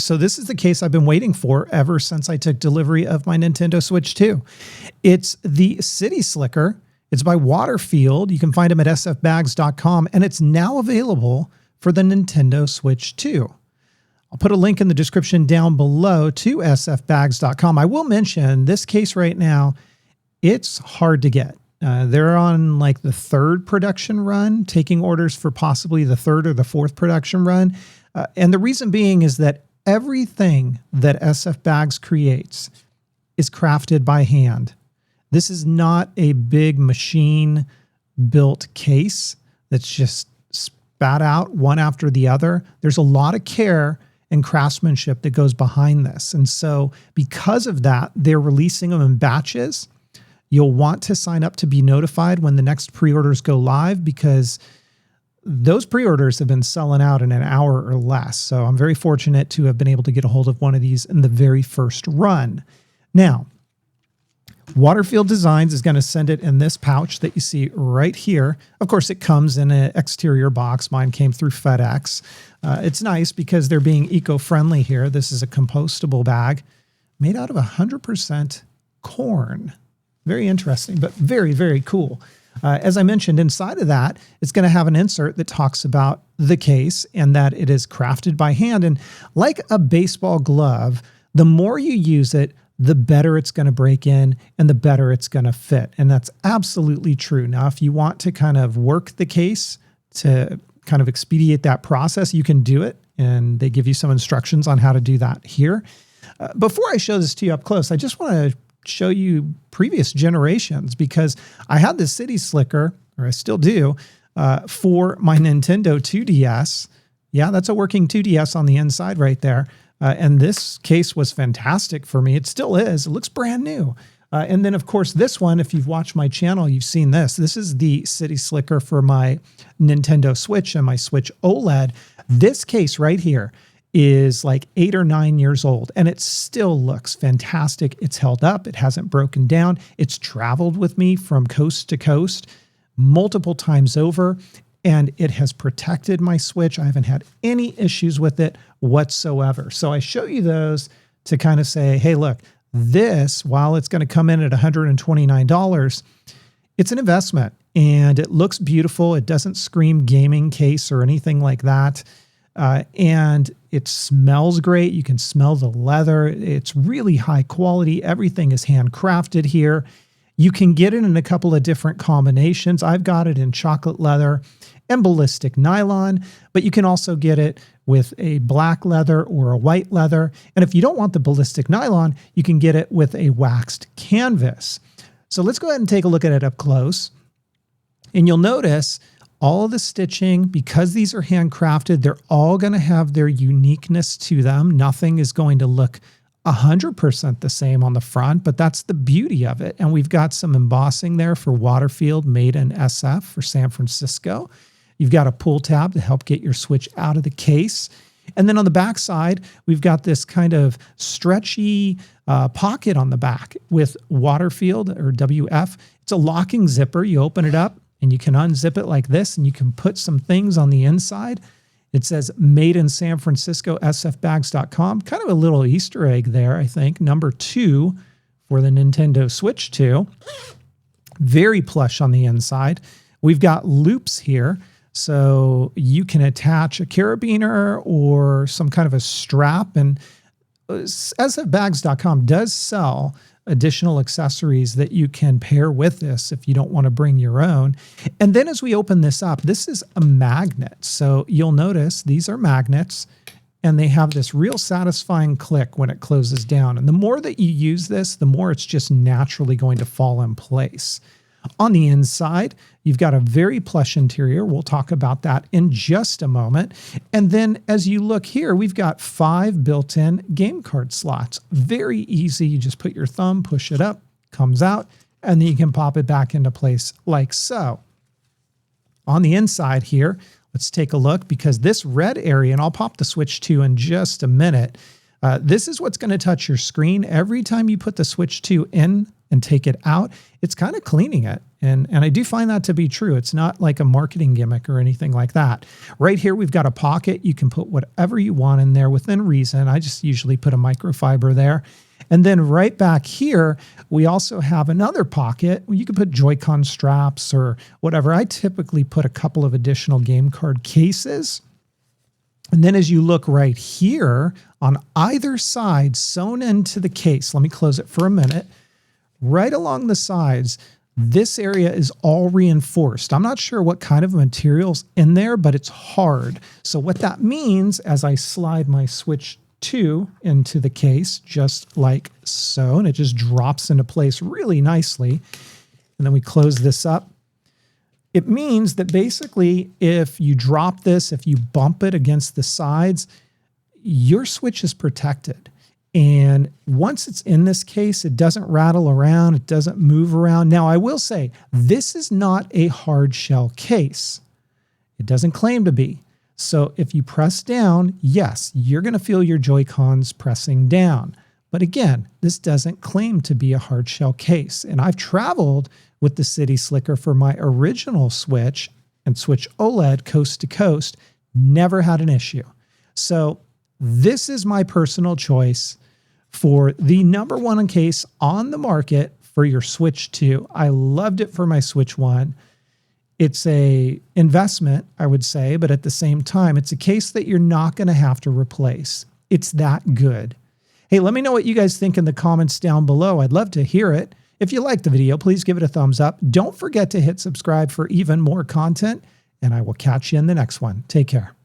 So this is the case I've been waiting for ever since I took delivery of my Nintendo Switch 2. It's the CitySlicker. It's by Waterfield. You can find them at sfbags.com, and it's now available for the Nintendo Switch 2. I'll put a link in the description down below to sfbags.com. I will mention this case right now, it's hard to get. They're on like the third production run, taking orders for possibly the third or the fourth production run. And the reason being is that everything that SF Bags creates is crafted by hand. This is not a big machine built case that's just spat out one after the other. There's a lot of care and craftsmanship that goes behind this. And so because of that, they're releasing them in batches. You'll want to sign up to be notified when the next pre-orders go live, because those pre-orders have been selling out in an hour or less. So I'm very fortunate to have been able to get a hold of one of these in the very first run. Now, Waterfield Designs is going to send it in this pouch that you see right here. Of course, it comes in an exterior box. Mine came through FedEx. It's nice because they're being eco-friendly here. This is a compostable bag made out of 100% corn. Very interesting, but very, very cool. As I mentioned, inside of that, it's going to have an insert that talks about the case and that it is crafted by hand. And like a baseball glove, the more you use it, the better it's going to break in and the better it's going to fit. And that's absolutely true. Now, if you want to kind of work the case to kind of expedite that process, you can do it. And they give you some instructions on how to do that here. Before I show this to you up close, I just want to show you previous generations, because I had the CitySlicker, or I still do, for my Nintendo 2DS. Yeah, that's a working 2DS on the inside right there. And this case was fantastic for me. It still is. It looks brand new. And then, of course, this one, if you've watched my channel, you've seen this. This is the CitySlicker for my Nintendo Switch and my Switch OLED. This case right here is like 8 or 9 years old, and it still looks fantastic. It's held up. It hasn't broken down. It's traveled with me from coast to coast multiple times over, and it has protected my Switch. I haven't had any issues with it whatsoever. So I show you those to kind of say, hey, look, this, while it's going to come in at $129, it's an investment, and it looks beautiful. It doesn't scream gaming case or anything like that. And it smells great. You can smell the leather. It's really high quality. Everything is handcrafted here. You can get it in a couple of different combinations. I've got it in chocolate leather and ballistic nylon, but you can also get it with a black leather or a white leather. And if you don't want the ballistic nylon, you can get it with a waxed canvas. So let's go ahead and take a look at it up close. And you'll notice all of the stitching, because these are handcrafted, they're all going to have their uniqueness to them. Nothing is going to look 100% the same on the front, but that's the beauty of it. And we've got some embossing there for Waterfield, made in SF for San Francisco. You've got a pull tab to help get your Switch out of the case. And then on the back side, we've got this kind of stretchy pocket on the back with Waterfield, or WF. It's a locking zipper. You open it up, and you can unzip it like this, and you can put some things on the inside. It says made in San Francisco, sfbags.com. Kind of a little Easter egg there, I think. Number 2 for the Nintendo Switch 2. Very plush on the inside. We've got loops here, so you can attach a carabiner or some kind of a strap. And sfbags.com does sell additional accessories that you can pair with this if you don't want to bring your own. And then as we open this up, this is a magnet. So you'll notice these are magnets, and they have this real satisfying click when it closes down. And the more that you use this, the more it's just naturally going to fall in place. On the inside, you've got a very plush interior. We'll talk about that in just a moment. And then as you look here, we've got 5 built-in game card slots. Very easy. You just put your thumb, push it up, comes out, and then you can pop it back into place like so. On the inside here, let's take a look, because this red area, and I'll pop the Switch 2 in just a minute, this is what's going to touch your screen. Every time you put the Switch 2 in and take it out, it's kind of cleaning it. And I do find that to be true. It's not like a marketing gimmick or anything like that. Right here, we've got a pocket. You can put whatever you want in there within reason. I just usually put a microfiber there. And then right back here, we also have another pocket. You can put Joy-Con straps or whatever. I typically put a couple of additional game card cases. And then as you look right here, on either side, sewn into the case, let me close it for a minute, right along the sides, this area is all reinforced. I'm not sure what kind of material's in there, but it's hard. So what that means, as I slide my Switch 2 into the case, just like so, and it just drops into place really nicely, and then we close this up, it means that basically if you drop this, if you bump it against the sides, your Switch is protected. And once it's in this case, it doesn't rattle around, it doesn't move around. Now, I will say, this is not a hard shell case. It doesn't claim to be. So if you press down, yes, you're going to feel your Joy-Cons pressing down. But again, this doesn't claim to be a hard shell case. And I've traveled with the CitySlicker for my original Switch and Switch OLED coast to coast, never had an issue. So this is my personal choice for the number one case on the market for your Switch 2. I loved it for my Switch 1. It's a investment, I would say, but at the same time, it's a case that you're not going to have to replace. It's that good. Hey, let me know what you guys think in the comments down below. I'd love to hear it. If you liked the video, please give it a thumbs up. Don't forget to hit subscribe for even more content, and I will catch you in the next one. Take care.